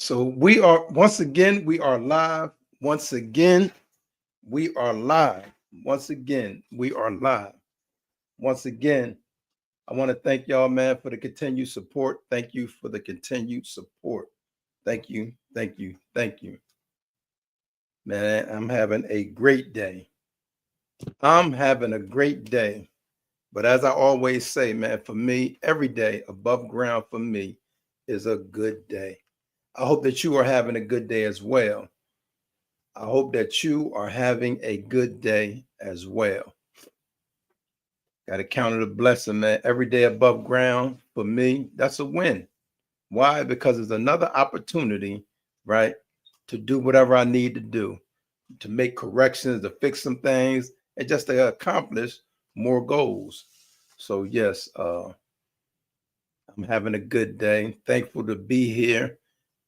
So we are once again, we are live. Once again, we are live. Once again, we are live. Once again, I want to thank y'all, man, for the continued support. Thank you for the continued support. Thank you, thank you, thank you. Man, I'm having a great day. I'm having a great day. But as I always say, man, for me, every day above ground for me is a good day. I hope that you are having a good day as well. I hope that you are having a good day as well. Got to count it a blessing, man. Every day above ground for me, that's a win. Why? Because it's another opportunity, right, to do whatever I need to do, to make corrections, to fix some things, and just to accomplish more goals. So, yes, I'm having a good day. Thankful to be here.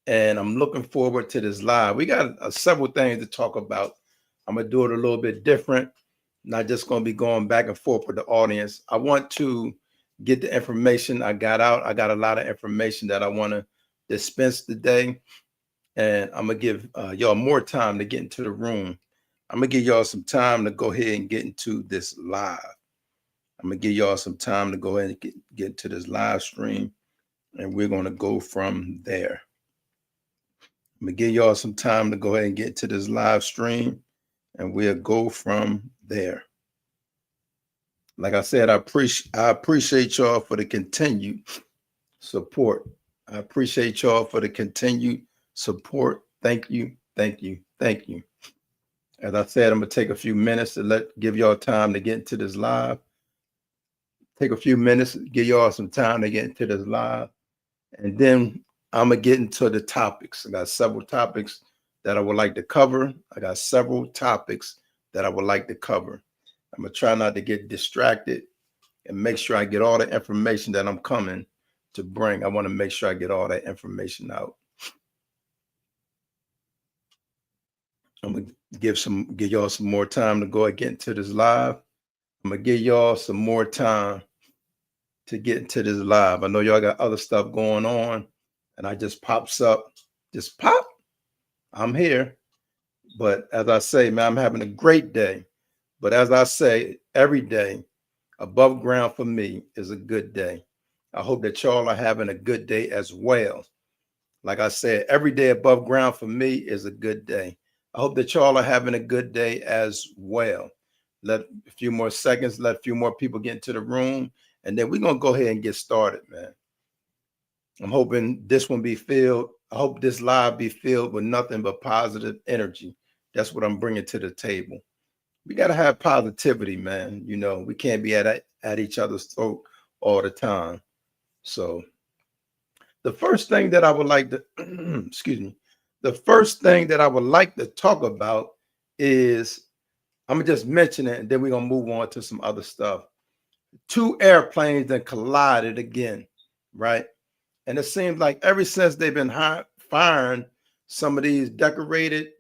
And I'm looking forward to this live. We got several things to talk about. I'm going to do it a little bit different. Not just going to be going back and forth with the audience. I want to get the information I got out. I got a lot of information that I want to dispense today. And I'm going to give y'all more time to get into the room. I'm going to give y'all some time to go ahead and get into this live. I'm going to give y'all some time to go ahead and get into this live stream. And we're going to go from there. I'm gonna give y'all some time to go ahead and get to this live stream, and we'll go from there. Like I said, I appreciate y'all for the continued support. I appreciate y'all for the continued support. Thank you, thank you, thank you. As I said, I'm gonna take a few minutes to give y'all time to get into this live. Take a few minutes, give y'all some time to get into this live, and then I'm gonna get into the topics. I got several topics that I would like to cover. I'm gonna try not to get distracted and make sure I get all the information that I'm coming to bring. I want to make sure I get all that information out. I'm gonna give y'all some more time to go and get into this live. I'm gonna give y'all some more time to get into this live. I know y'all got other stuff going on, and I just pops up, just pop. I'm here. But as I say, man, I'm having a great day. But as I say, every day above ground for me is a good day. I hope that y'all are having a good day as well. Like I said, every day above ground for me is a good day. I hope that y'all are having a good day as well. Let a few more seconds, let a few more people get into the room, and then we're going to go ahead and get started, man. I'm hoping this one be filled. I hope this live be filled with nothing but positive energy. That's what I'm bringing to the table. We got to have positivity, man. You know, we can't be at each other's throat all the time. So the first thing that I would like to, excuse me, the first thing that I would like to talk about is, I'm going to just mention it and then we're going to move on to some other stuff. 2 airplanes that collided again, right? And it seems like ever since they've been firing some of these decorated,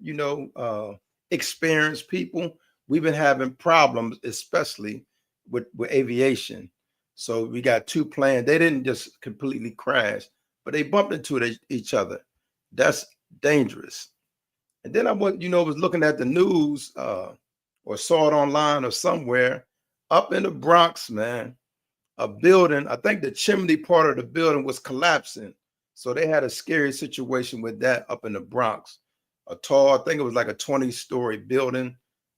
experienced people, we've been having problems, especially with aviation. So we got 2 planes. They didn't just completely crash, but they bumped into each other. That's dangerous. And then I was looking at the news or saw it online or somewhere up in the Bronx, man. A building, I think the chimney part of the building was collapsing. So they had a scary situation with that up in the Bronx. A tall, I think it was like a 20-story building,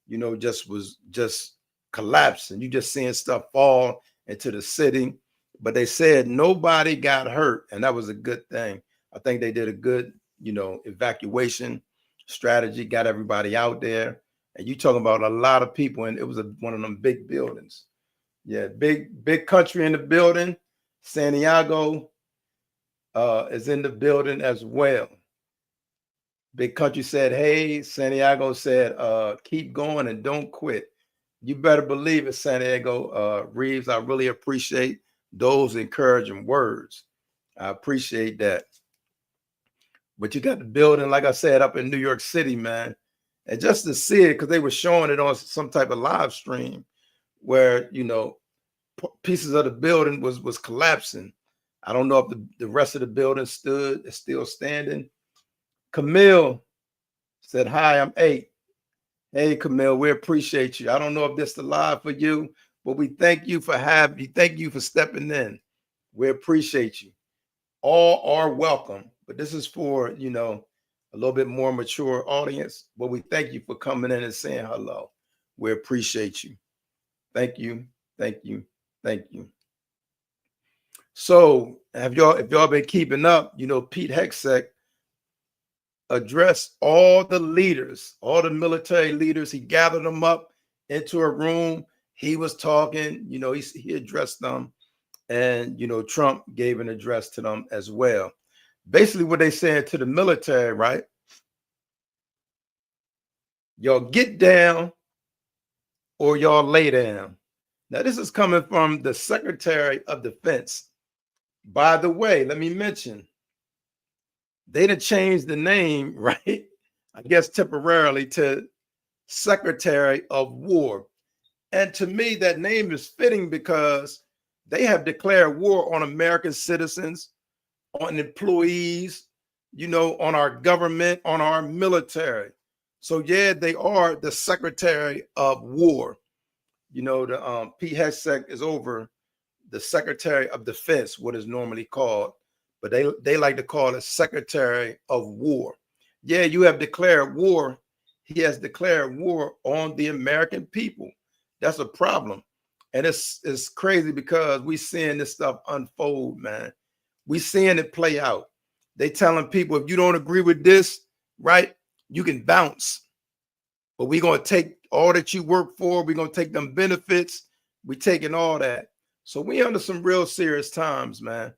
was just collapsing. You just seeing stuff fall into the city. But they said nobody got hurt, and that was a good thing. I think they did a good, evacuation strategy, got everybody out there. And you talking about a lot of people, and it was one of them big buildings. Yeah, big country in the building. Santiago is in the building as well. Big country said, hey, Santiago said, keep going and don't quit. You better believe it, Santiago Reeves. I really appreciate those encouraging words. I appreciate that. But you got the building, like I said, up in New York City, man. And just to see it, because they were showing it on some type of live stream where, pieces of the building was collapsing. I don't know if the rest of the building is still standing, Camille said, hi, I'm 8. Hey, Camille, we appreciate you. I don't know if this is live for you, but we thank you for having you. Thank you for stepping in. We appreciate you. All are welcome, but this is for, a little bit more mature audience. But we thank you for coming in and saying hello. We appreciate you. Thank you. Thank you. Thank you. So if y'all been keeping up, Pete Hegseth addressed all the leaders, all the military leaders. He gathered them up into a room. He was talking, he addressed them. And, Trump gave an address to them as well. Basically what they said to the military, right? Y'all get down or y'all lay down. Now, this is coming from the Secretary of Defense. By the way, let me mention, they done changed the name, right? I guess temporarily to Secretary of War. And to me, that name is fitting because they have declared war on American citizens, on employees, on our government, on our military. So yeah, they are the Secretary of War. The Pete Hegseth is over the Secretary of Defense, what is normally called, but they like to call it Secretary of War. Yeah, you have declared war. He has declared war on the American people. That's a problem. And it's crazy because we seeing this stuff unfold, man. We seeing it play out. They telling people, if you don't agree with this, right, you can bounce. But we're going to take all that you work for. We're going to take them benefits. We're taking all that. So we under some real serious times, man.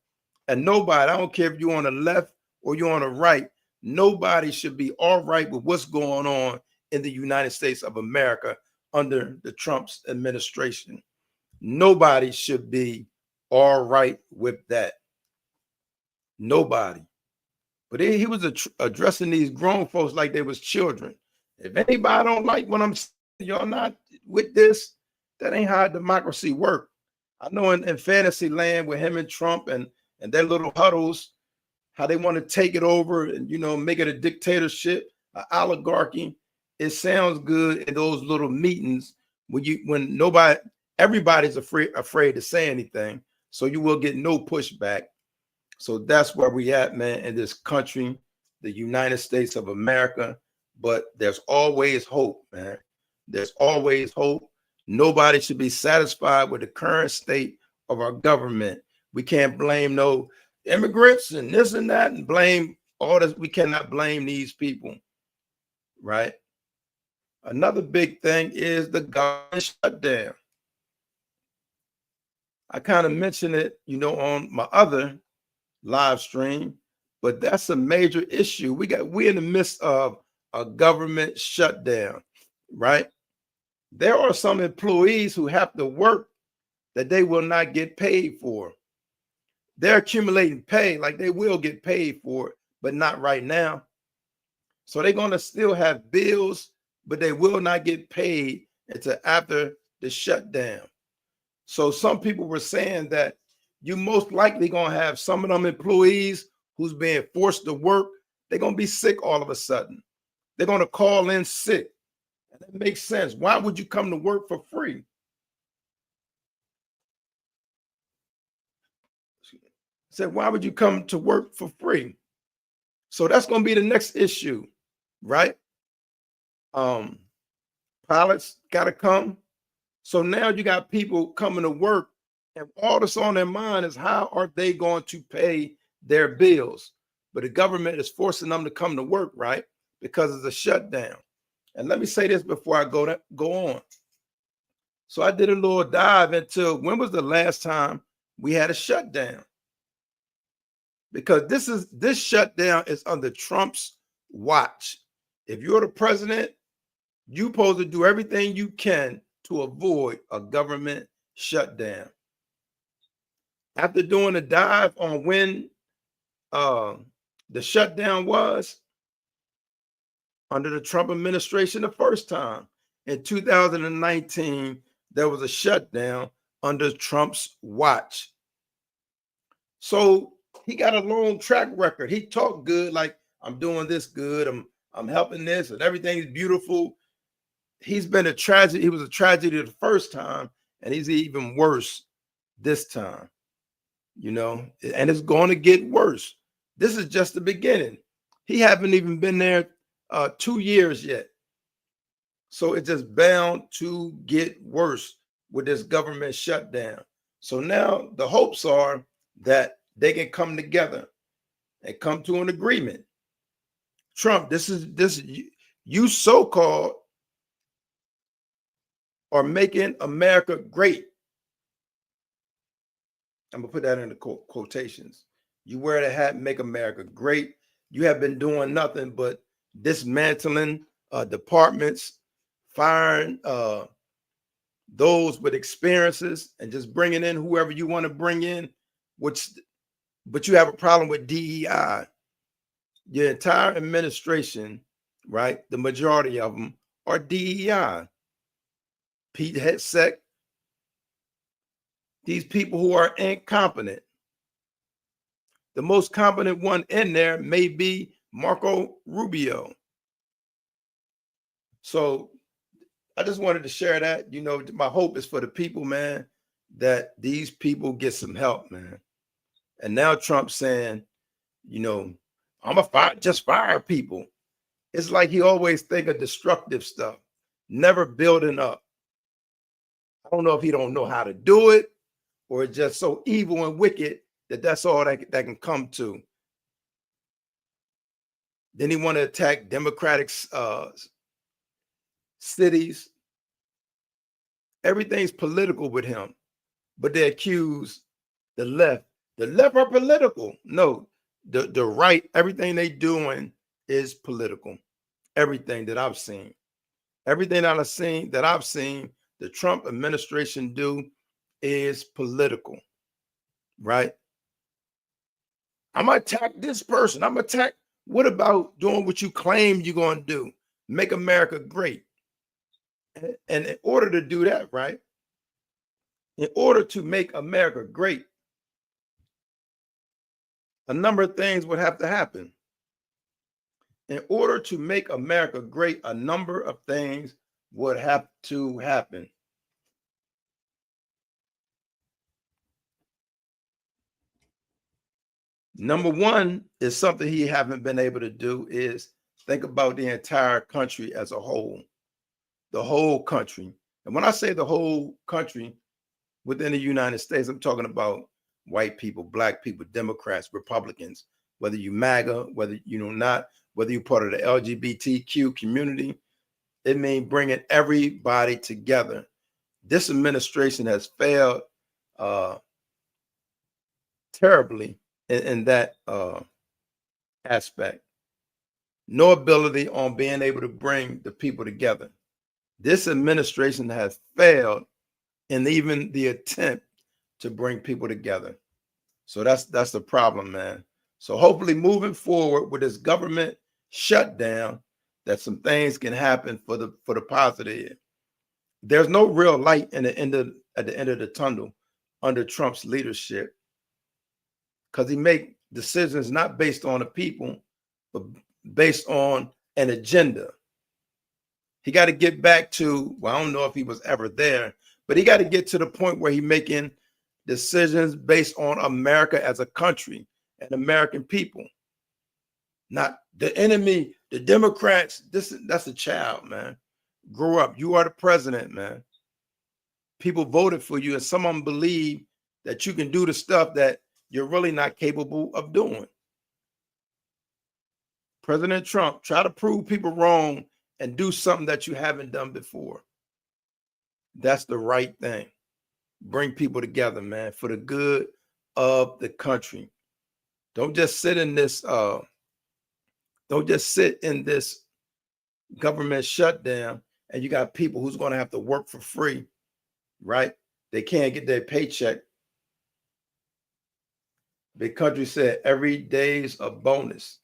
And nobody, I don't care if you're on the left or you're on the right, nobody should be all right with what's going on in the United States of America under the Trump's administration. Nobody should be all right with that. Nobody. But he was addressing these grown folks like they was children. If anybody don't like what I'm saying, y'all not with this, that ain't how democracy work. I know in fantasy land with him and Trump and their little huddles, how they want to take it over and, make it a dictatorship, an oligarchy. It sounds good in those little meetings when everybody's afraid to say anything. So you will get no pushback. So that's where we at, man, in this country, the United States of America. But there's always hope, man. There's always hope. Nobody should be satisfied with the current state of our government. We can't blame no immigrants and this and that and blame all this. We cannot blame these people, right? Another big thing is the government shutdown. I kind of mentioned it, on my other live stream, but that's a major issue. We're in the midst of a government shutdown, right? There are some employees who have to work that they will not get paid for. They're accumulating pay, like they will get paid for it, but not right now. So they're going to still have bills, but they will not get paid until after the shutdown. So some people were saying that you most likely going to have some of them employees who's being forced to work. They're going to be sick all of a sudden. They're going to call in sick. And that makes sense. Why would you come to work for free? Said, why would you come to work for free? So that's going to be the next issue, right? Pilots got to come. So now you got people coming to work, and all that's on their mind is how are they going to pay their bills? But the government is forcing them to come to work, right? Because it's a shutdown. And let me say this before I go on. So I did a little dive into when was the last time we had a shutdown? Because this shutdown is under Trump's watch. If you're the president, you're supposed to do everything you can to avoid a government shutdown. After doing a dive on when the shutdown was under the Trump administration the first time, in 2019, there was a shutdown under Trump's watch. So he got a long track record. He talked good, like I'm doing this good. I'm helping this, and everything's beautiful. He's been a tragedy. He was a tragedy the first time, and he's even worse this time. You know, and it's going to get worse. This is just the beginning. He haven't even been there 2 years yet. So it's just bound to get worse with this government shutdown. So now the hopes are that they can come together and come to an agreement. Trump, this you so-called are making America great. I'm gonna put that in the quotations. You wear the hat, make America great. You have been doing nothing but dismantling departments, firing those with experiences, and just bringing in whoever you want to bring in. But you have a problem with DEI. Your entire administration, right? The majority of them are DEI. Pete Hegseth, these people who are incompetent. The most competent one in there may be Marco Rubio. So I just wanted to share that. You know, my hope is for the people, man, that these people get some help, man. And now Trump's saying, you know, I'm just fire people. It's like he always think of destructive stuff, never building up. I don't know if he don't know how to do it, or it's just so evil and wicked that that's all that can come to. Then he want to attack Democratic cities. Everything's political with him, but they accuse the left. The left are political. No, the right, everything they doing is political. Everything that I've seen. Everything that I've seen the Trump administration do is political, right? I'm gonna attack this person. I'm gonna attack. What about doing what you claim you're gonna do? Make America great. And in order to do that, right? In order to make America great, a number of things would have to happen. In order to make America great, a number of things would have to happen. Number one is something he haven't been able to do is think about the entire country as a whole, the whole country. And when I say the whole country within the United States, I'm talking about white people, black people, Democrats, Republicans, whether you MAGA, whether you know not, whether you're part of the LGBTQ community, it means bringing everybody together. This administration has failed terribly in that aspect. No ability on being able to bring the people together. This administration has failed in even the attempt to bring people together. So that's the problem, man. So hopefully moving forward with this government shutdown, that some things can happen for the positive. There's no real light at the end of the tunnel under Trump's leadership, because he make decisions not based on the people, but based on an agenda. He got to get back to, well, I don't know if he was ever there, but he got to get to the point where he's making decisions based on America as a country and American people, not the enemy, the Democrats. That's a child, man. Grow up. You are the president, man. People voted for you, and some of them believe that you can do the stuff that you're really not capable of doing. President Trump, try to prove people wrong and do something that you haven't done before. That's the right thing. Bring people together, man, for the good of the country. Don't just sit in this government shutdown and you got people who's going to have to work for free, right? They can't get their paycheck. The country said every day's a bonus.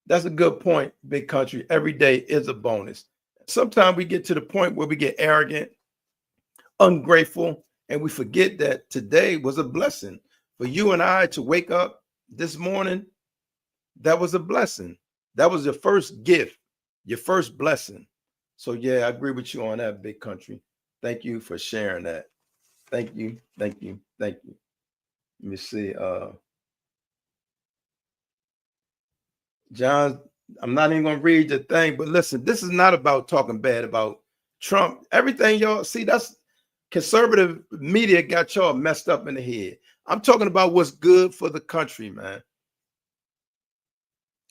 That's a good point, big country. Every day is a bonus. Sometimes we get to the point where we get arrogant, ungrateful, and we forget that today was a blessing For you and I to wake up this morning, that was a blessing. That was your first gift, your first blessing. So yeah, I agree with you on that, Big Country. Thank you for sharing that. Thank you, thank you, thank you. Let me see. John, I'm not even gonna read the thing, but listen, this is not about talking bad about Trump. Everything y'all see, that's conservative media got y'all messed up in the head. I'm talking about what's good for the country, man.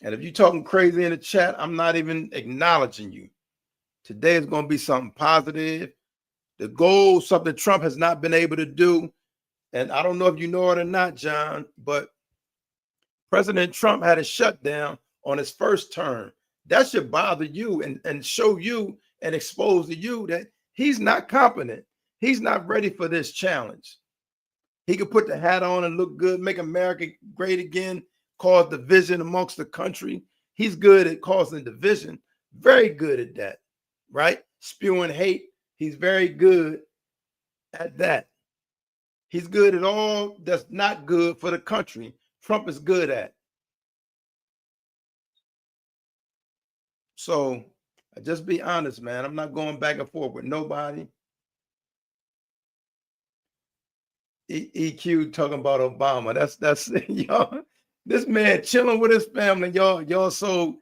And if you're talking crazy in the chat, I'm not even acknowledging you. Today is going to be something positive. The goal, something Trump has not been able to do. And I don't know if you know it or not, John, but President Trump had a shutdown on his first term. That should bother you and show you and expose to you that he's not competent. He's not ready for this challenge. He could put the hat on and look good, make America great again, cause division amongst the country. He's good at causing division, very good at that, right? Spewing hate. He's very good at that. He's good at all that's not good for the country. Trump is good at. So just be honest, man. I'm not going back and forth with nobody. EQ talking about Obama. That's y'all. This man chilling with his family. Y'all so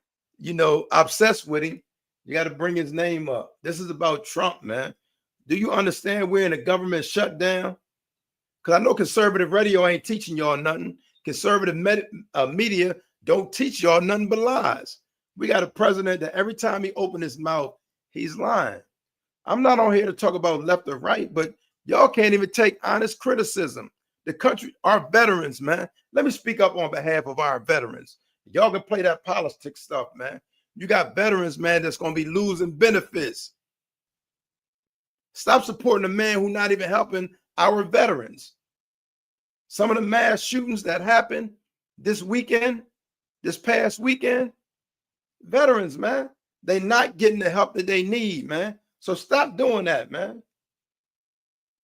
obsessed with him. You got to bring his name up. This is about Trump, man. Do you understand we're in a government shutdown? Because I know conservative radio ain't teaching y'all nothing. Conservative media don't teach y'all nothing but lies. We got a president that every time he opens his mouth, he's lying. I'm not on here to talk about left or right, but y'all can't even take honest criticism. The country, our veterans, man. Let me speak up on behalf of our veterans. Y'all can play that politics stuff, man. You got veterans, man, that's going to be losing benefits. Stop supporting a man who's not even helping our veterans. Some of the mass shootings that happened this past weekend, veterans, man, they not getting the help that they need, man. So stop doing that, man.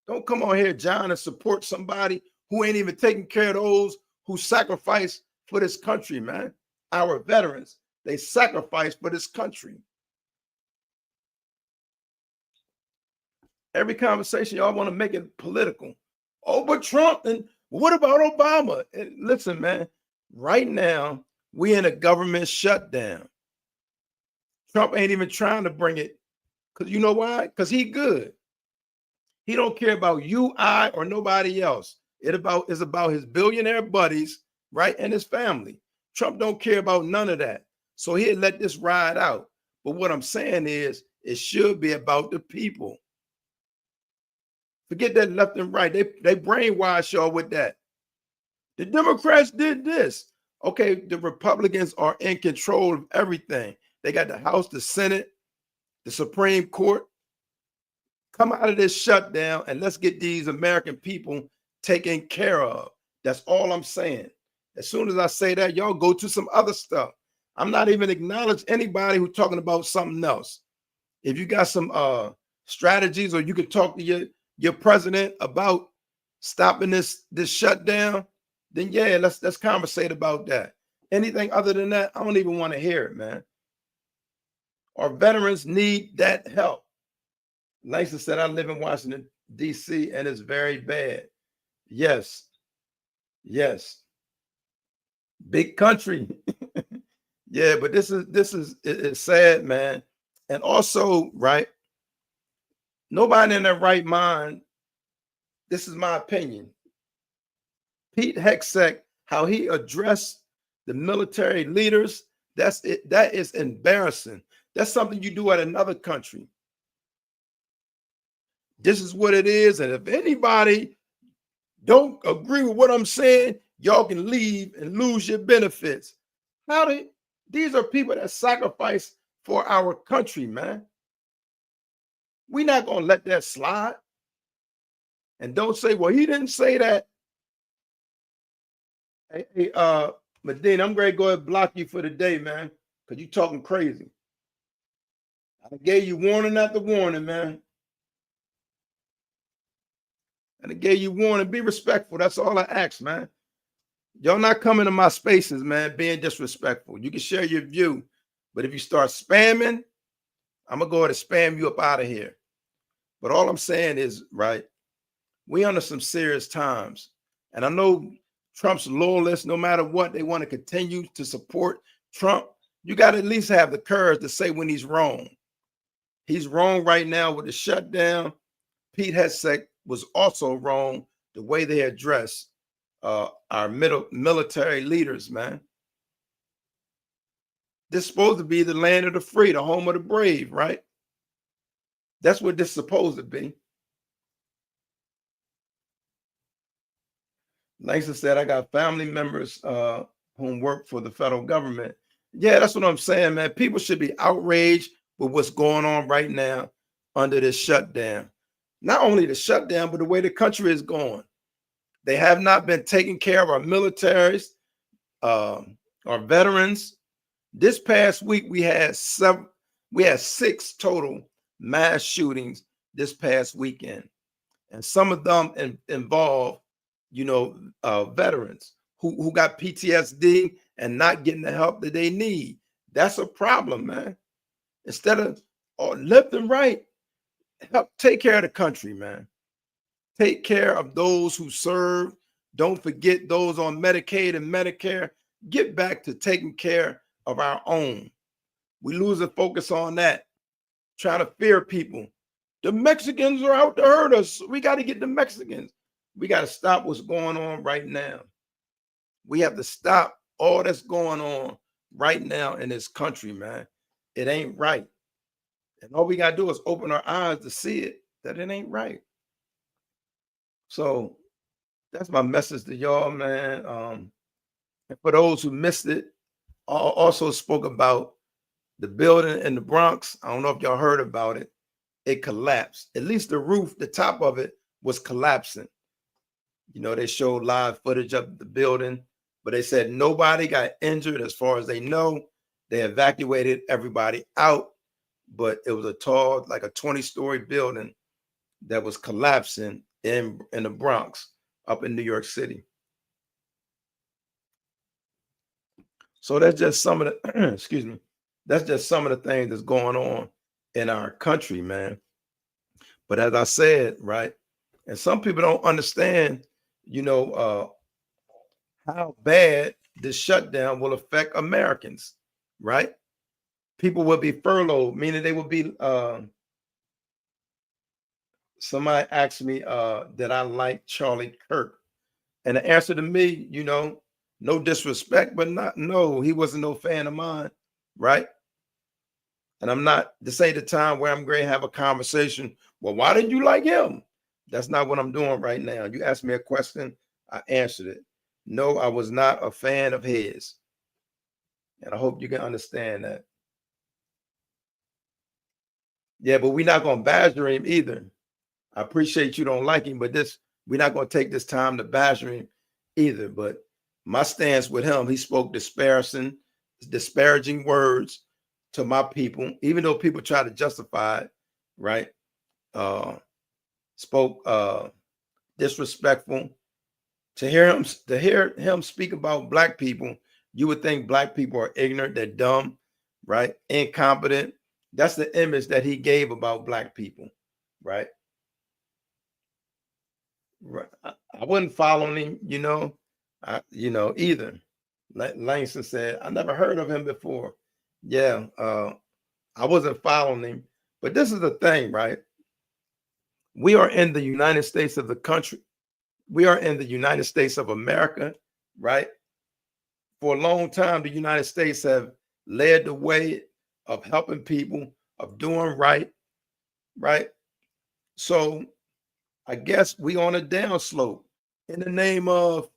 Don't come on here, John, and support somebody who ain't even taking care of those who sacrifice for this country, man. Our veterans, they sacrifice for this country. Every conversation, y'all want to make it political. Oh, but Trump, and what about Obama? And listen, man, right now, we in a government shutdown. Trump ain't even trying to bring it, because you know why? Because he good. He don't care about you, I, or nobody else. It's about his billionaire buddies, right, and his family. Trump don't care about none of that. So he'll let this ride out. But what I'm saying is, it should be about the people. Forget that left and right. They brainwash y'all with that. The Democrats did this. Okay, the Republicans are in control of everything. They got the House, the Senate, the Supreme Court. Come out of this shutdown and let's get these American people taken care of. That's all I'm saying. As soon as I say that, y'all go to some other stuff. I'm not even acknowledging anybody who's talking about something else. If you got some strategies, or you could talk to your president about stopping this shutdown, then yeah, let's conversate about that. Anything other than that, I don't even want to hear it, man. Our veterans need that help. Langston said, I live in Washington, D.C., and it's very bad. Yes. Yes. Big country. Yeah, but this is it's sad, man. And also, right, nobody in their right mind, this is my opinion. Pete Hegseth, how he addressed the military leaders, that is embarrassing. That's something you do at another country. This is what it is. And if anybody don't agree with what I'm saying, y'all can leave and lose your benefits. These are people that sacrifice for our country, man. We're not going to let that slide. And don't say, well, he didn't say that. Hey, Medina, I'm going to go ahead and block you for the day, man, because you're talking crazy. I gave you warning after warning, man. And I gave you warning. Be respectful. That's all I ask, man. Y'all not coming to my spaces, man, being disrespectful. You can share your view, but if you start spamming, I'm gonna go ahead and spam you up out of here. But all I'm saying is, right, we under some serious times. And I know Trump's loyalists, no matter what, they want to continue to support Trump. You got to at least have the courage to say when he's wrong. He's wrong right now with the shutdown. Pete Hegseth was also wrong the way they address our military leaders, man. This is supposed to be the land of the free, the home of the brave, right? That's what this is supposed to be. Langston said, I got family members who work for the federal government. Yeah, that's what I'm saying, man. People should be outraged with what's going on right now under this shutdown. Not only the shutdown, but the way the country is going. They have not been taking care of our militaries, our veterans. This past week, we had 6 total mass shootings this past weekend. And some of them involve, veterans who got PTSD and not getting the help that they need. That's a problem, man. Instead of left and right, help take care of the country, man. Take care of those who serve. Don't forget those on Medicaid and Medicare. Get back to taking care of our own. We lose the focus on that, trying to fear people. The Mexicans are out to hurt us. We got to get the Mexicans. We got to stop what's going on right now. We have to stop all that's going on right now in this country, man. It ain't right. And all we got to do is open our eyes to see it, that it ain't right. So that's my message to y'all, man. And for those who missed it, I also spoke about the building in the Bronx. I don't know if y'all heard about it. It collapsed. At least the roof, the top of it was collapsing. They showed live footage of the building, but they said nobody got injured as far as they know. They evacuated everybody out, but it was a tall, like a 20-story building that was collapsing in the Bronx up in New York City. So that's just some of the, excuse me, that's just some of the things that's going on in our country, man. But as I said, right, and some people don't understand, how bad this shutdown will affect Americans, right? People will be furloughed, meaning they will be, somebody asked me that I like Charlie Kirk. And the answer to me, no disrespect, but no, he wasn't no fan of mine, right? And I'm not, this ain't the time where I'm going to have a conversation. Well, why did you like him? That's not what I'm doing right now. You asked me a question, I answered it. No, I was not a fan of his. And I hope you can understand that. Yeah, but we're not going to badger him either. I appreciate you don't like him, but we're not going to take this time to badger him either. But my stance with him, he spoke disparaging words to my people, even though people try to justify it, right? Spoke disrespectful. To hear him speak about Black people, you would think Black people are ignorant, they're dumb, right? Incompetent. That's the image that he gave about Black people, right? Right. I wouldn't follow him, either. Langston said, I never heard of him before. Yeah, I wasn't following him. But this is the thing, right? We are in the United States of the country. We are in the United States of America, right? For a long time, the United States have led the way of helping people, of doing right, right? So I guess we on a downslope in the name of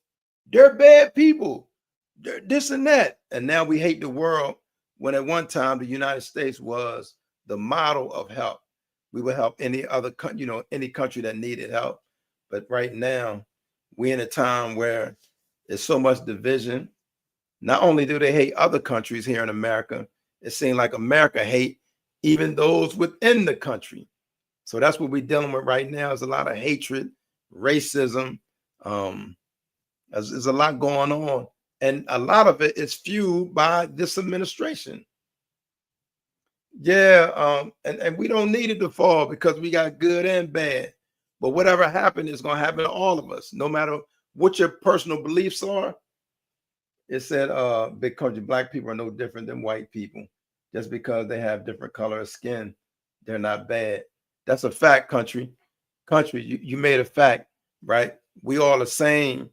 they're bad people, they're this and that. And now we hate the world when at one time the United States was the model of help. We would help any other country, any country that needed help. But right now, we're in a time where there's so much division. Not only do they hate other countries here in America, it seems like America hate even those within the country. So that's what we're dealing with right now is a lot of hatred, racism, There's a lot going on, and a lot of it is fueled by this administration. Yeah, and we don't need it to fall because we got good and bad. But whatever happened is going to happen to all of us, no matter what your personal beliefs are. It said, big country, black people are no different than white people. Just because they have different color of skin, they're not bad. That's a fact, country. Country, you made a fact, right? We all the same.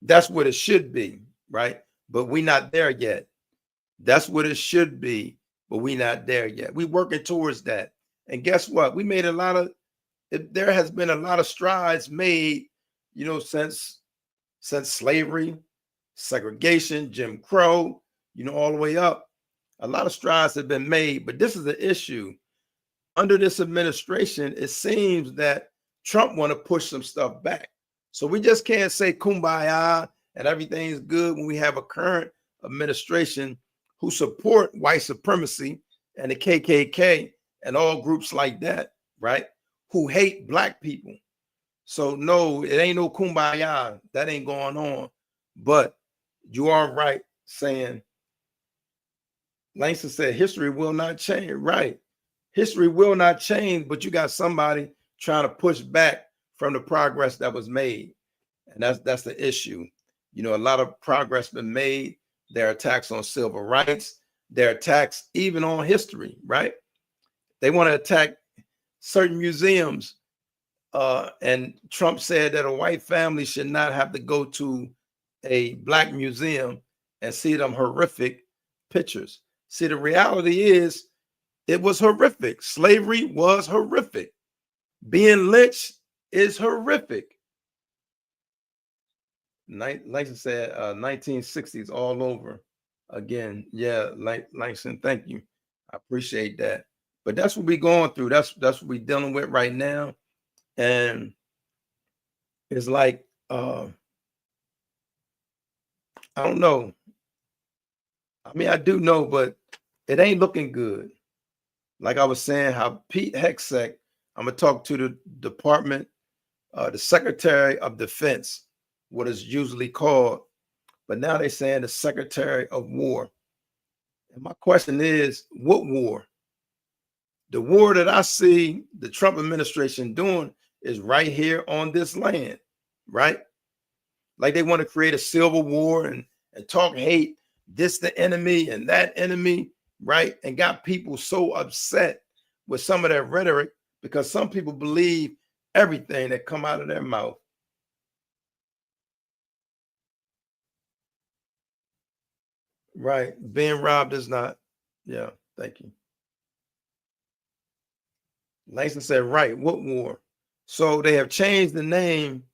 That's what it should be, right? But we not there yet. That's what it should be, but we not there yet. We working towards that. And guess what? We made a lot of, there has been a lot of strides made, since slavery, segregation, Jim Crow, all the way up. A lot of strides have been made, but this is the issue. Under this administration, it seems that Trump want to push some stuff back. So we just can't say kumbaya and everything's good when we have a current administration who support white supremacy and the KKK and all groups like that, right? Who hate black people. So no, it ain't no kumbaya. That ain't going on. But you are right saying, Langston said, history will not change. Right. History will not change, but you got somebody trying to push back from the progress that was made. And that's the issue. A lot of progress been made. There are attacks on civil rights. There are attacks even on history, right? They want to attack certain museums. And Trump said that a white family should not have to go to a black museum and see them horrific pictures. See, the reality is it was horrific. Slavery was horrific. Being lynched is horrific. Like I said, 1960s all over again. Yeah, Langston, thank you. I appreciate that. But that's what we're going through. That's what we're dealing with right now. And it's like, I don't know. I mean, I do know, but it ain't looking good. Like I was saying, how Pete Hegseth, I'm going to talk to the department, the Secretary of Defense, what is usually called, but now they're saying the Secretary of War. And my question is, what war? The war that I see the Trump administration doing is right here on this land, right? Like they want to create a civil war and talk hate, this the enemy and that enemy, right? And got people so upset with some of that rhetoric because some people believe everything that come out of their mouth. Right. Being robbed is not. Yeah. Thank you. Langston said, right. What war? So they have changed the name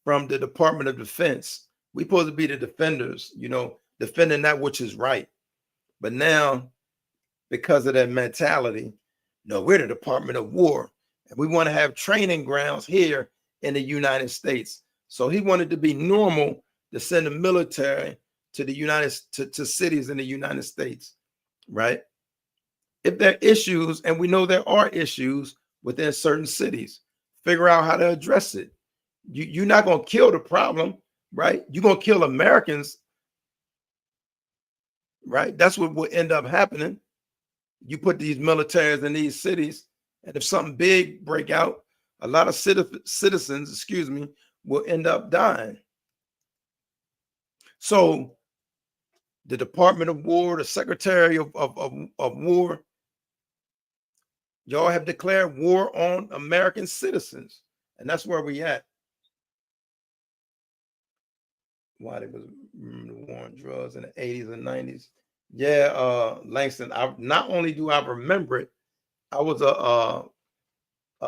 from the Department of Defense. We're supposed to be the defenders, defending that which is right. But now, because of that mentality, no, we're the Department of War. And we want to have training grounds here in the United States. So he wanted to be normal to send the military to the to cities in the United States, right? If there are issues, and we know there are issues within certain cities, figure out how to address it. You're not going to kill the problem, right? You're going to kill Americans, right? That's what will end up happening. You put these militaries in these cities, and if something big break out, a lot of citizens, will end up dying. So the Department of War, the Secretary of War, y'all have declared war on American citizens. And that's where we at. Why they was the war on drugs in the 80s and 90s. Yeah, Langston, not only do I remember it, I was a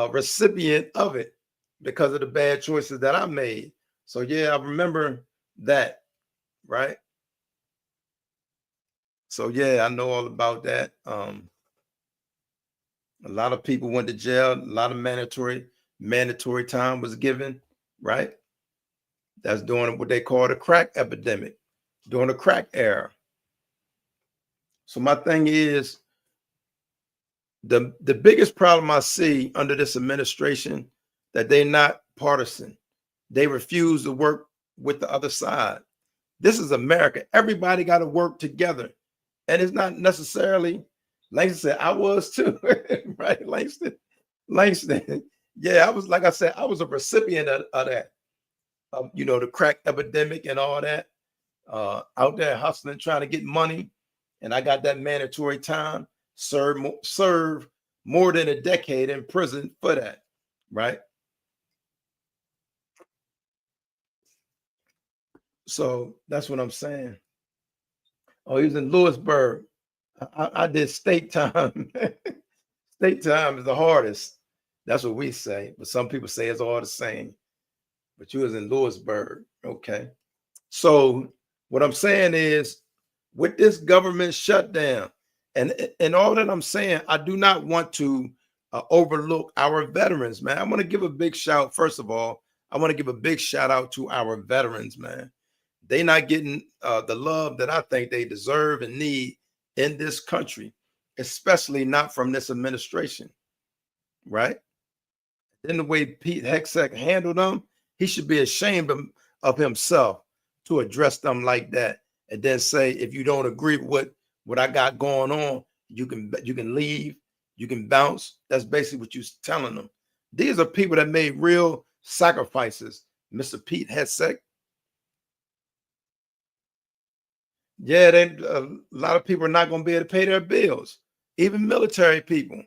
recipient of it because of the bad choices that I made. So yeah, I remember that, right? So yeah, I know all about that. A lot of people went to jail. A lot of mandatory time was given, right? That's during what they call the crack epidemic, during the crack era. So my thing is, the biggest problem I see under this administration, that they're not partisan. They refuse to work with the other side. This is America. Everybody got to work together. And it's not necessarily, Langston said, I was too, right? Langston. Yeah, I was, like I said, I was a recipient of that, you know, the crack epidemic and all that, out there hustling, trying to get money. And I got that mandatory time, serve more than a decade in prison for that, right? So that's what I'm saying. Oh, he was in Lewisburg. I did state time. State time is the hardest. That's what we say. But some people say it's all the same. But you was in Lewisburg. Okay. So what I'm saying is, with this government shutdown, and all that I'm saying, I do not want to overlook our veterans, man. I want to give a big shout. First of all, I want to give a big shout out to our veterans, man. They not getting the love that I think they deserve and need in this country, especially not from this administration, right? Then the way Pete Hegseth handled them, he should be ashamed of himself to address them like that, and then say, if you don't agree with what I got going on, you can leave, you can bounce. That's basically what you're telling them. These are people that made real sacrifices, Mr. Pete Hegseth. Yeah, a lot of people are not going to be able to pay their bills, even military people,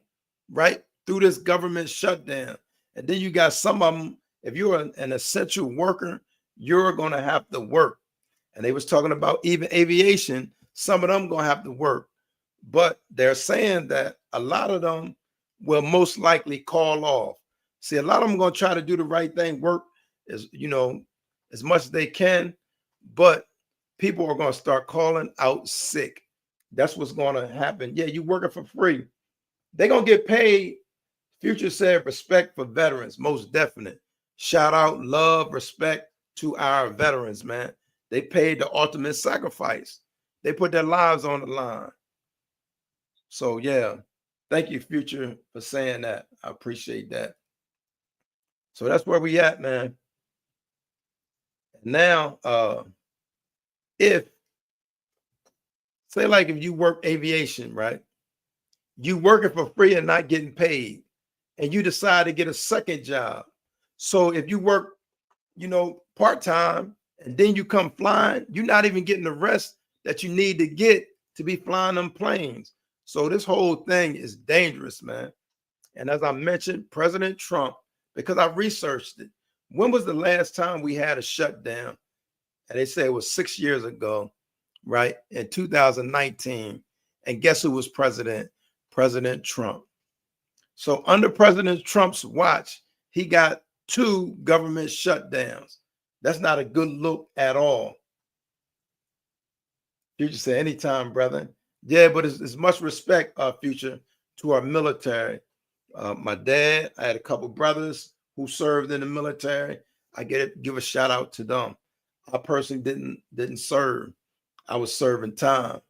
right? Through this government shutdown. And then you got some of them, if you're an essential worker, you're going to have to work. And they was talking about even aviation, some of them going to have to work. But they're saying that a lot of them will most likely call off. See, a lot of them going to try to do the right thing, work as, you know, as much as they can, but people are going to start calling out sick. That's what's going to happen. Yeah, you working for free. They're going to get paid. Future said respect for veterans, most definite. Shout out, love, respect to our veterans, man. They paid the ultimate sacrifice. They put their lives on the line. So yeah, thank you, Future, for saying that. I appreciate that. So that's where we at, man. Now, if say like if you work aviation, right? You working for free and not getting paid, and you decide to get a second job. So if you work, you know, part-time and then you come flying, you're not even getting the rest that you need to get to be flying them planes. So this whole thing is dangerous, man. And as I mentioned, President Trump, because I researched it, when was the last time we had a shutdown? And they say it was 6 years ago, right? In 2019. And guess who was president? President Trump. So under President Trump's watch, he got 2 government shutdowns. That's not a good look at all. Future say, anytime, brother. Yeah, but it's much respect, Future, to our military. My dad, I had a couple brothers who served in the military. I give a shout out to them. I personally didn't serve. I was serving time.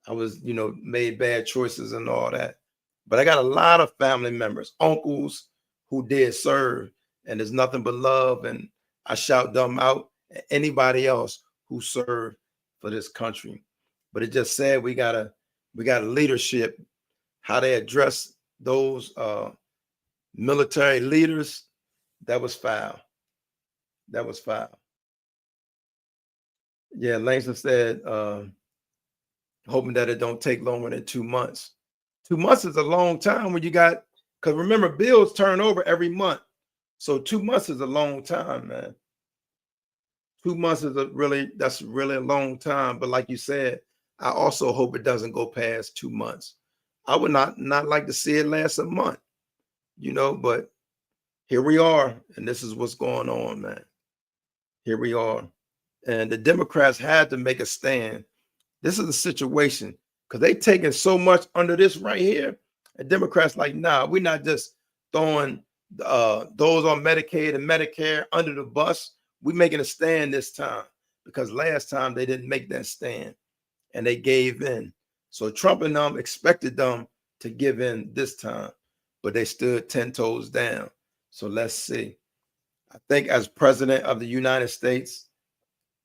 I was, you know, made bad choices and all that. But I got a lot of family members, uncles who did serve, and there's nothing but love. And I shout them out, anybody else who served for this country. But it just said we got a leadership, how they address those military leaders. That was foul. That was foul. Yeah, Langston said, hoping that it don't take longer than 2 months. 2 months is a long time when you got, because remember, bills turn over every month. So 2 months is a long time, man. 2 months is that's really a long time. But like you said, I also hope it doesn't go past 2 months. I would not like to see it last a month, you know, but here we are, and this is what's going on, man. Here we are. And the Democrats had to make a stand. This is a situation because they taking so much under this right here. And Democrats like, nah, we're not just throwing those on Medicaid and Medicare under the bus. We're making a stand this time because last time they didn't make that stand and they gave in. So Trump and them expected them to give in this time, but they stood 10 toes down. So let's see. I think as president of the United States,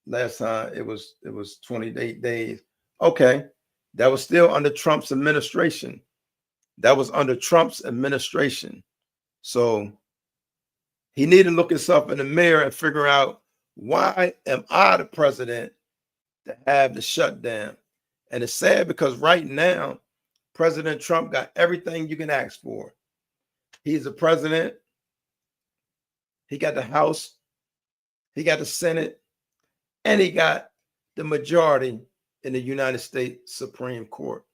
Last time it was 28 days. Okay. That was still under Trump's administration. That was under Trump's administration. So he needed to look himself in the mirror and figure out, why am I the president to have the shutdown? And it's sad because right now, President Trump got everything you can ask for. He's the president. He got the House. He got the Senate. And he got the majority in the United States Supreme Court.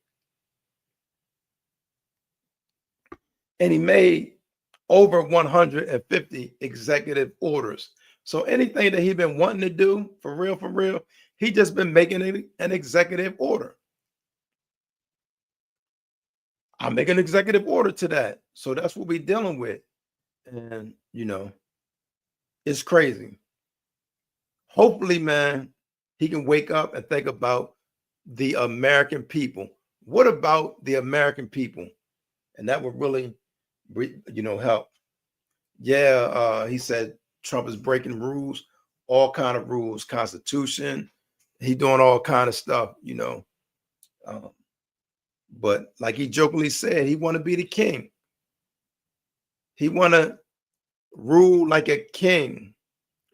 And he made over 150 executive orders. So anything that he's been wanting to do, for real, he just been making an executive order. I'll make an executive order to that. So that's what we're dealing with. And, it's crazy. Hopefully, man, he can wake up and think about the American people. What about the American people? And that would really, help. Yeah, he said Trump is breaking rules, all kind of rules, Constitution. He doing all kind of stuff, but like he jokingly said, he want to be the king. He want to rule like a king,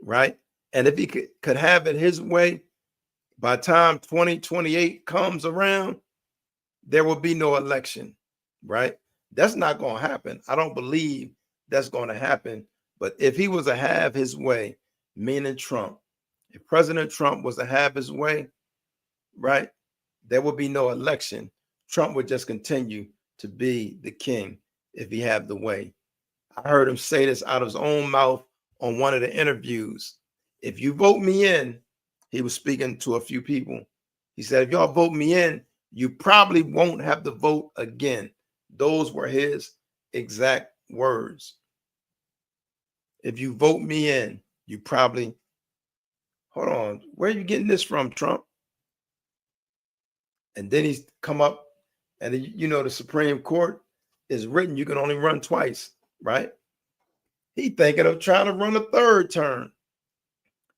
right? And if he could have it his way, by the time 2028 comes around, there will be no election, right? That's not going to happen. I don't believe that's going to happen. But if he was to have his way, meaning Trump, if President Trump was to have his way, right, there would be no election. Trump would just continue to be the king if he had the way. I heard him say this out of his own mouth on one of the interviews. If you vote me in, he was speaking to a few people. He said, if y'all vote me in, you probably won't have to vote again. Those were his exact words. If you vote me in, you probably, hold on, where are you getting this from, Trump? And then he's come up, and the Supreme Court is written, you can only run twice, right? He thinking of trying to run a third term.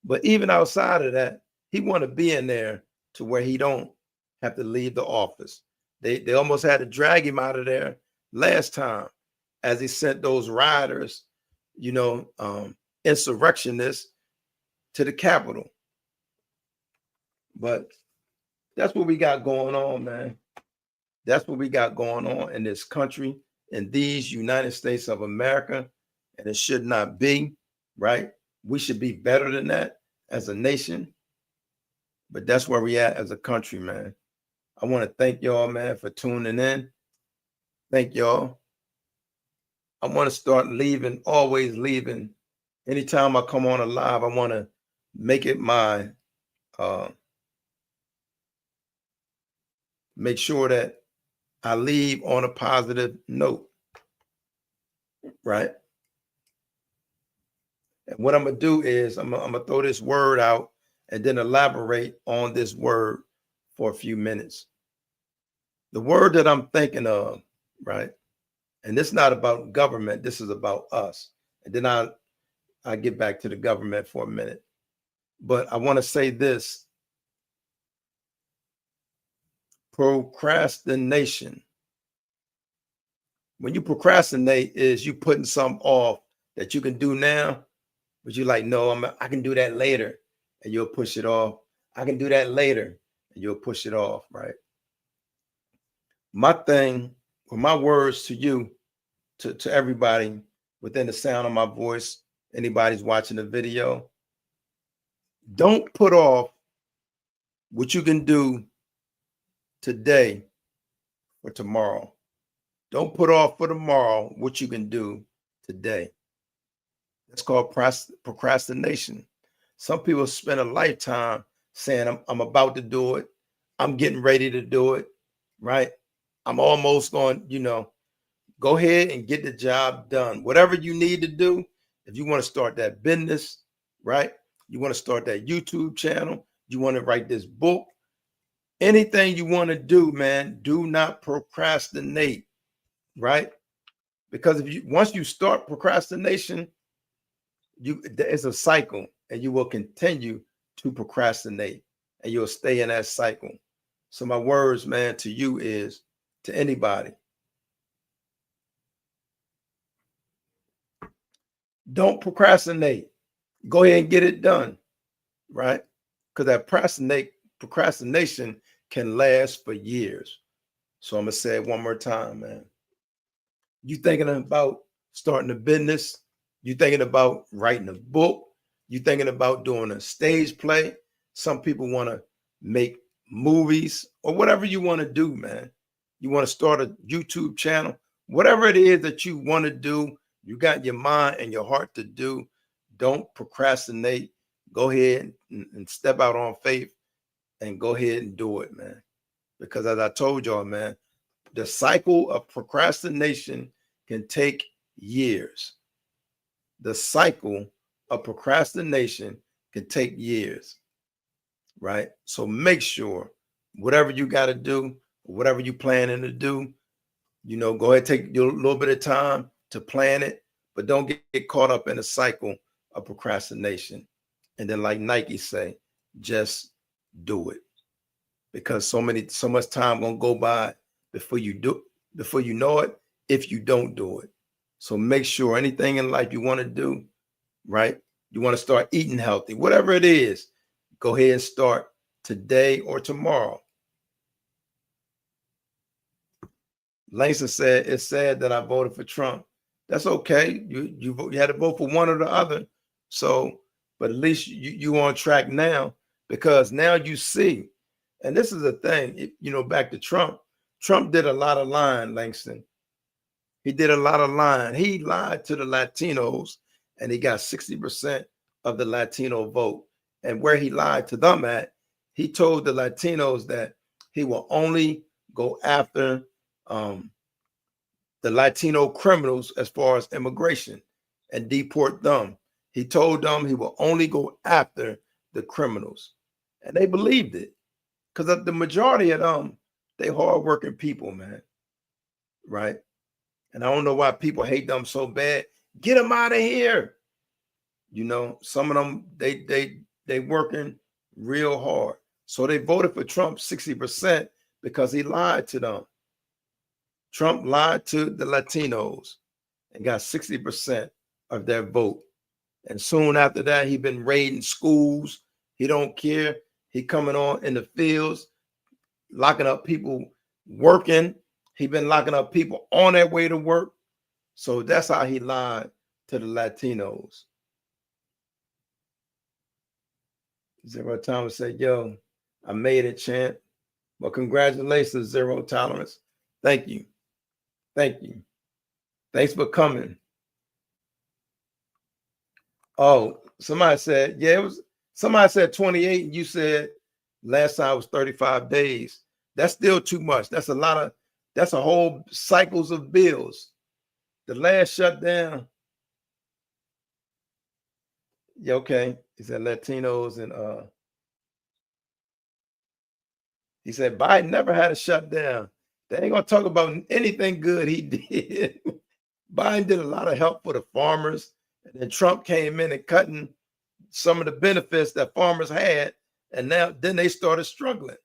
But even outside of that, he want to be in there to where he don't have to leave the office. They almost had to drag him out of there last time as he sent those rioters, insurrectionists to the Capitol. But that's what we got going on, man. That's what we got going on in this country, in these United States of America. And it should not be, right? We should be better than that as a nation. But that's where we at as a country, man. I want to thank y'all, man, for tuning in. Thank y'all. I want to start always leaving. Anytime I come on a live, I want to make it my, make sure that I leave on a positive note, right? And what I'm going to do is I'm going to throw this word out and then elaborate on this word for a few minutes. The word that I'm thinking of, right? And this is not about government. This is about us. And then I'll get back to the government for a minute. But I want to say this. Procrastination. When you procrastinate is you putting something off that you can do now, but you're like, no, I can do that later, and you'll push it off. I can do that later, and you'll push it off, right? My thing, or my words to you, to everybody within the sound of my voice, anybody's watching the video, don't put off what you can do today for tomorrow. Don't put off for tomorrow what you can do today. That's called procrastination. Some people spend a lifetime saying, I'm about to do it. I'm getting ready to do it, right? I'm almost going, go ahead and get the job done. Whatever you need to do, if you want to start that business, right? You want to start that YouTube channel. You want to write this book. Anything you want to do, man, do not procrastinate, right? Because once you start procrastination, it's a cycle, and you will continue to procrastinate, and you'll stay in that cycle. So my words, man, to you is, to anybody, don't procrastinate. Go ahead and get it done, right? Because that procrastination can last for years. So I'm gonna say it one more time, man. You thinking about starting a business? You thinking about writing a book? You thinking about doing a stage play? Some people want to make movies or whatever you want to do, man. You want to start a YouTube channel, whatever it is that you want to do, you got your mind and your heart to do. Don't procrastinate. Go ahead and step out on faith and go ahead and do it, man. Because as I told y'all, man, the cycle of procrastination can take years. The cycle of procrastination can take years, right? So make sure whatever you got to do, whatever you planning to do, you know, go ahead, take a little bit of time to plan it, but don't get caught up in a cycle of procrastination. And then, like Nike say, just do it. Because so much time gonna go by before you know it, if you don't do it. So make sure anything in life you want to do, right? You want to start eating healthy, whatever it is, go ahead and start today or tomorrow. Langston said, it's sad that I voted for Trump. That's okay. You had to vote for one or the other. So, but at least you on track now, because now you see, and this is the thing, you know, back to Trump. Trump did a lot of lying, Langston. He did a lot of lying. He lied to the Latinos, and he got 60% of the Latino vote. And where he lied to them at, he told the Latinos that he will only go after the Latino criminals as far as immigration and deport them. He told them he will only go after the criminals. And they believed it, because the majority of them, they hardworking people, man, right? And I don't know why people hate them so bad. Get them out of here. You know, some of them, they working real hard. So they voted for Trump 60% because he lied to them. Trump lied to the Latinos and got 60% of their vote. And soon after that, he been raiding schools. He don't care. He coming on in the fields, locking up people working. He been locking up people on their way to work. So that's how he lied to the Latinos. Zero Tolerance said, yo, I made it, champ. Well, congratulations, Zero Tolerance. Thank you. Thank you. Thanks for coming. Oh, somebody said, yeah, it was, somebody said 28, and you said last time was 35 days. That's still too much. That's a lot of, that's a whole cycles of bills. The last shutdown. Yeah, okay. He said Latinos and he said Biden never had a shutdown. They ain't gonna talk about anything good he did. Biden did a lot of help for the farmers, and then Trump came in and cutting some of the benefits that farmers had, and then they started struggling.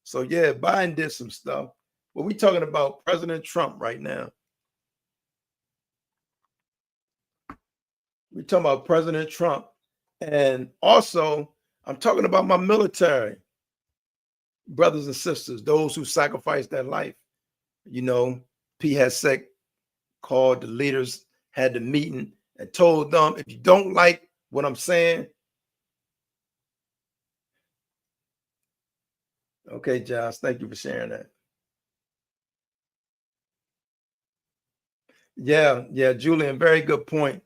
So yeah, Biden did some stuff, but we talking about President Trump right now. We're talking about President Trump, and also I'm talking about my military brothers and sisters, those who sacrificed their life. You know, P. Hasek called the leaders, had the meeting, and told them, if you don't like what I'm saying, okay, Josh, thank you for sharing that. Yeah, Julian, very good point.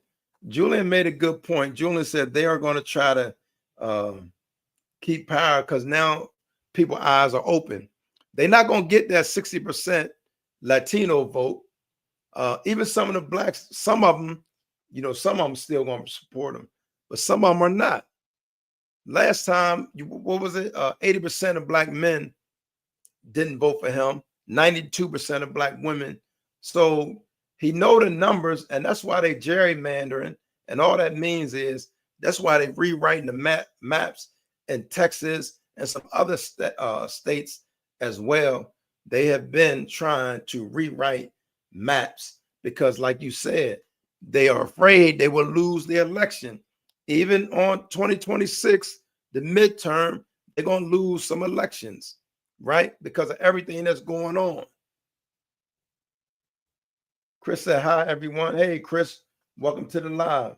Julian made a good point. Julian said they are going to try to keep power because now people's eyes are open. They're not going to get that 60% Latino vote. Even some of the blacks, some of them, you know, some of them still going to support him, but some of them are not. Last time, what was it? 80% of black men didn't vote for him. 92% of black women. So he know the numbers, and that's why they gerrymandering. And all that means is that's why they rewriting the maps in Texas and some other states as well, they have been trying to rewrite maps because, like you said, they are afraid they will lose the election. Even on 2026, the midterm, they're going to lose some elections, right? Because of everything that's going on. Chris said, hi, everyone. Hey, Chris, welcome to the live.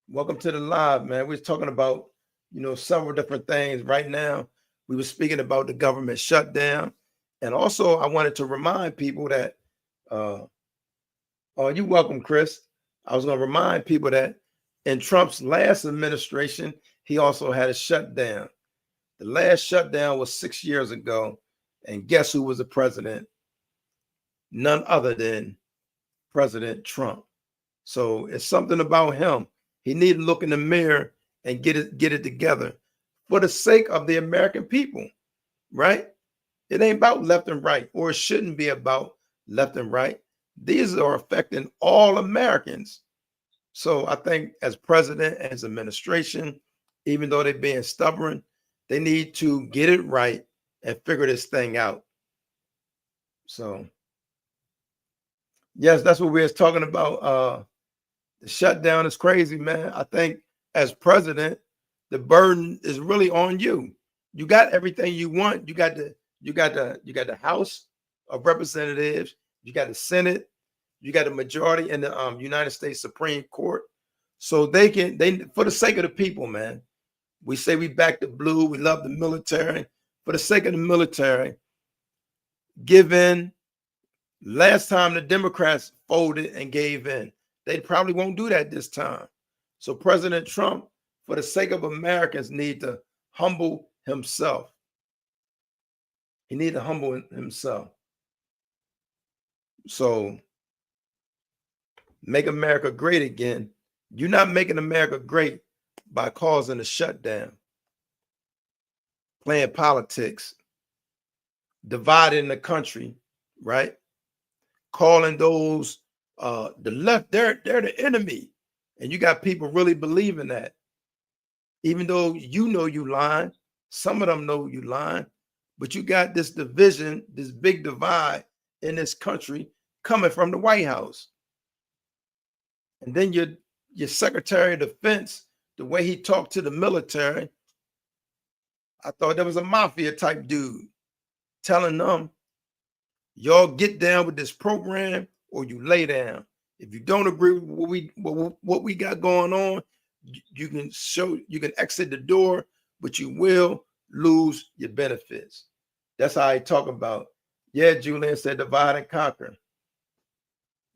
Welcome to the live, man. We're talking about, several different things right now. We were speaking about the government shutdown. And also, I wanted to remind people that, oh, you're welcome, Chris. I was going to remind people that in Trump's last administration, he also had a shutdown. The last shutdown was 6 years ago. And guess who was the president? None other than President Trump. So it's something about him. He need to look in the mirror and get it together for the sake of the American people, right? It ain't about left and right, or it shouldn't be about left and right. These are affecting all Americans. So I think as president and his administration, even though they're being stubborn, they need to get it right and figure this thing out. So yes, that's what we was talking about. The shutdown is crazy, man. I think as president, the burden is really on you. You got everything you want. You got the House of Representatives. You got the Senate. You got a majority in the United States Supreme Court. So they for the sake of the people, man. We say we back the blue. We love the military. For the sake of the military, give in. Last time the Democrats folded and gave in. They probably won't do that this time. So President Trump, for the sake of Americans, need to humble himself. He need to humble himself. So make America great again. You're not making America great by causing a shutdown, playing politics, dividing the country, right? Calling those the left, they're the enemy. And you got people really believing that. Even though you lying, some of them know you lying, but you got this division, this big divide in this country coming from the White House. And then your Secretary of Defense, the way he talked to the military, I thought that was a mafia type dude telling them, y'all get down with this program or you lay down. If you don't agree with what we got going on, you can exit the door, but you will lose your benefits. That's how I talk about. Yeah, Julian said divide and conquer.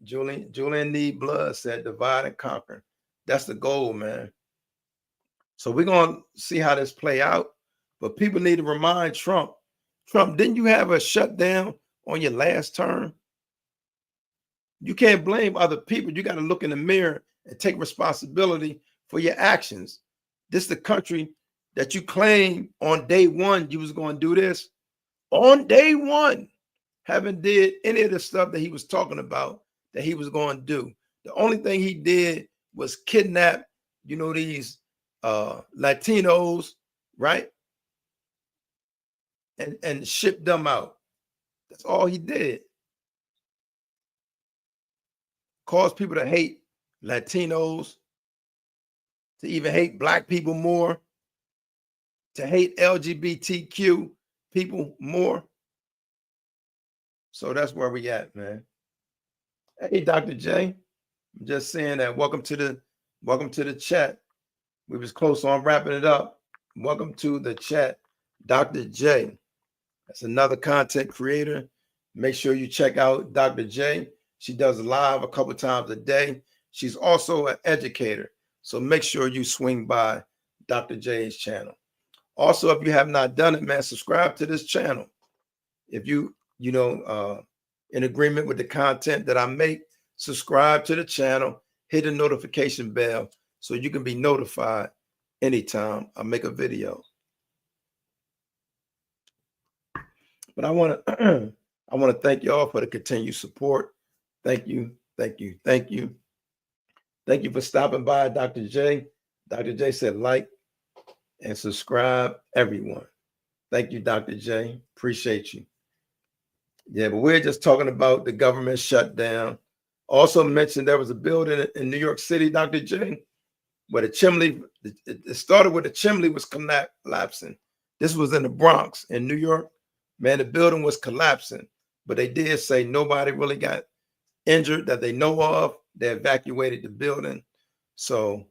Julian Need Blood said divide and conquer. That's the goal, man. So we're going to see how this play out. But people need to remind Trump, didn't you have a shutdown on your last term? You can't blame other people. You got to look in the mirror and take responsibility for your actions. This is the country that you claim on day one you was going to do this. On day one, haven't did any of the stuff that he was talking about that he was going to do. The only thing he did was kidnap, these Latinos, right? And ship them out. That's all he did. Cause people to hate Latinos, to even hate Black people more, to hate LGBTQ people more. So that's where we at, man. Hey, Dr. J, I'm just saying that welcome to the chat. We was close on wrapping it up. Welcome to the chat, Dr. J. That's another content creator. Make sure you check out Dr. J. She does live a couple times a day. She's also an educator. So make sure you swing by Dr. J's channel. Also, if you have not done it, man, subscribe to this channel. If you in agreement with the content that I make, subscribe to the channel, hit the notification bell so you can be notified anytime I make a video. But I want to thank y'all for the continued support. Thank you. Thank you. Thank you. Thank you for stopping by, Dr. J. Dr. J said like, and subscribe, everyone. Thank you, Dr. J. Appreciate you. Yeah, but we're just talking about the government shutdown. Also mentioned there was a building in New York City, Dr. J, where the chimney, it started with the chimney was collapsing. This was in the Bronx in New York. Man, the building was collapsing, but they did say nobody really got injured that they know of. They evacuated the building. So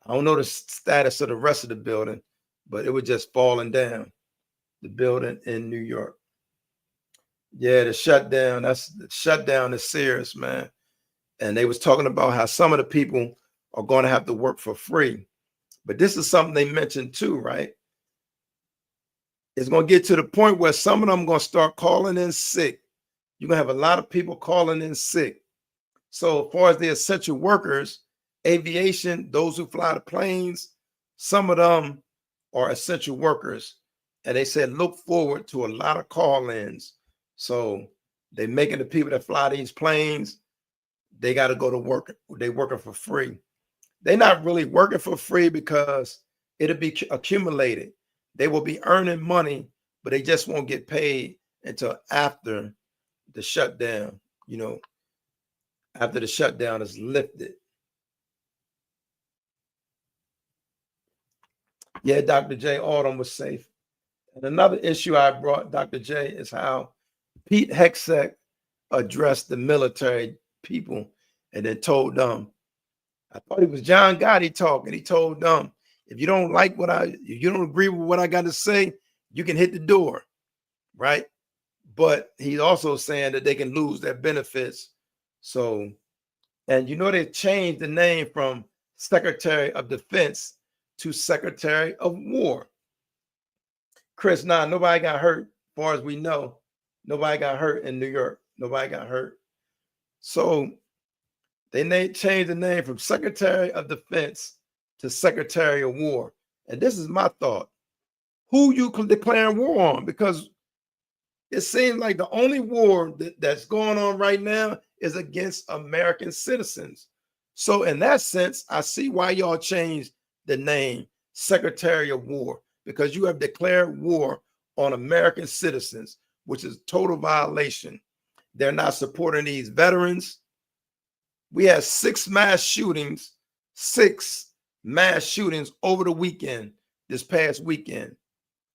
I don't know the status of the rest of the building, but it was just falling down, the building in New York. Yeah, the shutdown is serious, man. And they was talking about how some of the people are going to have to work for free. But this is something they mentioned too, right? It's going to get to the point where some of them are going to start calling in sick. You're going to have a lot of people calling in sick. So as far as the essential workers, aviation, those who fly the planes, some of them are essential workers. And they said, look forward to a lot of call-ins. So they're making the people that fly these planes, they got to go to work. They're working for free. They're not really working for free because it'll be accumulated. They will be earning money, but they just won't get paid until after the shutdown, after the shutdown is lifted. Yeah, Dr. J, Autumn was safe. And another issue I brought, Dr. J, is how Pete Hegseth addressed the military people and then told them, I thought it was John Gotti talking. He told them, if you don't like if you don't agree with what I got to say, you can hit the door, right? But he's also saying that they can lose their benefits. So, and they changed the name from Secretary of Defense to Secretary of War. Chris, nobody got hurt, as far as we know. Nobody got hurt in New York. Nobody got hurt. So they changed the name from Secretary of Defense to Secretary of War. And this is my thought. Who you declaring war on? Because it seems like the only war that's going on right now is against American citizens. So in that sense, I see why y'all changed the name Secretary of War, because you have declared war on American citizens, which is total violation. They're not supporting these veterans. We had 6 mass shootings over the weekend, this past weekend.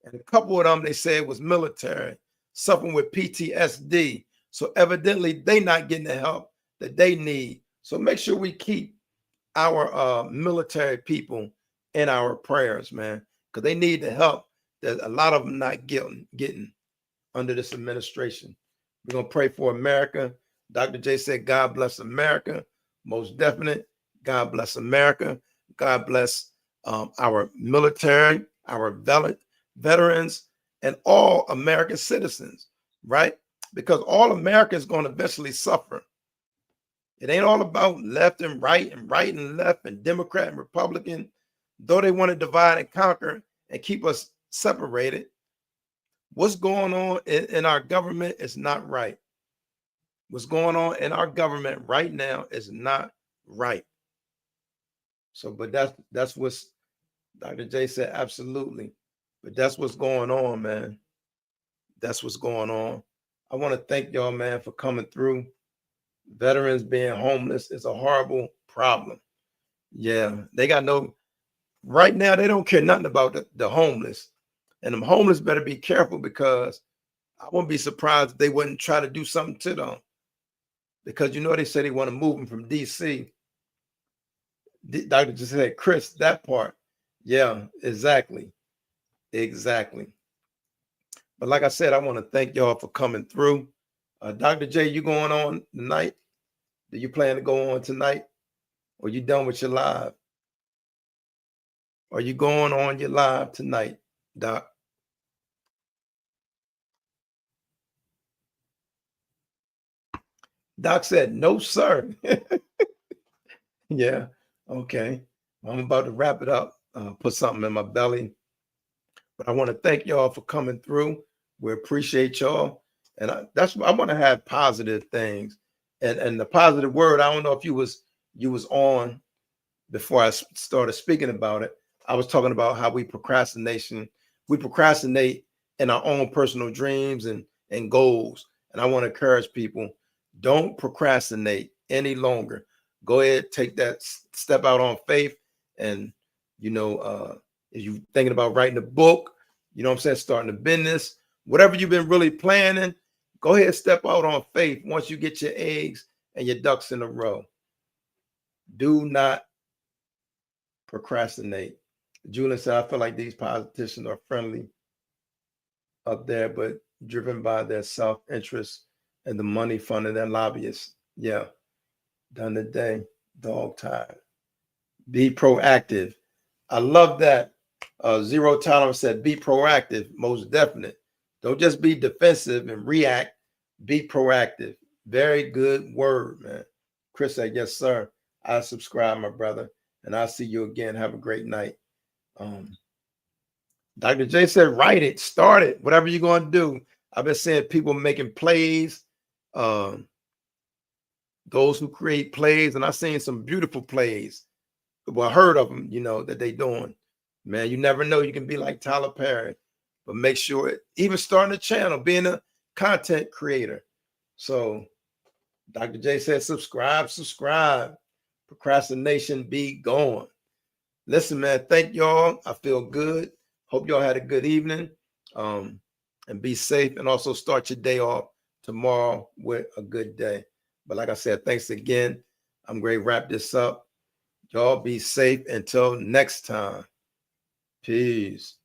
And a couple of them, they said, was military, suffering with PTSD. So evidently, they're not getting the help that they need. So make sure we keep our military people in our prayers, man, because they need the help that a lot of them not getting under this administration. We're going to pray for America. Dr. J said, God bless America. Most definite. God bless America. God bless our military, our veterans, and all American citizens, right? Because all America is going to eventually suffer. It ain't all about left and right and left and Democrat and Republican. Though they want to divide and conquer and keep us separated, what's going on in our government is not right. What's going on in our government right now is not right. So, but that's what's Dr. J said, absolutely. But that's what's going on, man. That's what's going on. I want to thank y'all, man, for coming through. Veterans being homeless is a horrible problem. Yeah, they got right now, they don't care nothing about the homeless. And them homeless better be careful, because I wouldn't be surprised if they wouldn't try to do something to them. Because they said they want to move them from DC. Dr. just said, Chris, that part. Yeah, exactly. Exactly. But like I said, I want to thank y'all for coming through. Dr. J, you going on tonight? Do you plan to go on tonight? Or you done with your live? Are you going on your live tonight, Doc? Doc said, no, sir. Yeah, okay. I'm about to wrap it up, put something in my belly. But I want to thank y'all for coming through. We appreciate y'all. And I want to have positive things. And the positive word, I don't know if you was on before I started speaking about it. I was talking about how we procrastinate in our own personal dreams and goals. And I want to encourage people, don't procrastinate any longer. Go ahead, take that step out on faith. And, if you're thinking about writing a book, you know what I'm saying, starting a business, whatever you've been really planning, go ahead, step out on faith once you get your eggs and your ducks in a row. Do not procrastinate. Julian said, I feel like these politicians are friendly up there, but driven by their self-interest and the money funding their lobbyists. Yeah, done the day, dog tired. Be proactive. I love that. Zero Tolerance said, be proactive, most definite. Don't just be defensive and react. Be proactive. Very good word, man. Chris said, yes, sir. I subscribe, my brother, and I'll see you again. Have a great night. Dr. J said, write it, start it, whatever you're going to do. I've been seeing people making plays, those who create plays, and I've seen some beautiful plays. Well, I heard of them, that they doing. Man, you never know. You can be like Tyler Perry, but make sure even starting a channel, being a content creator. So Dr. J said, subscribe. Procrastination be gone. Listen, man, thank y'all. I feel good. Hope y'all had a good evening. And be safe, and also start your day off tomorrow with a good day. But like I said, thanks again. I'm going to wrap this up. Y'all be safe until next time. Peace.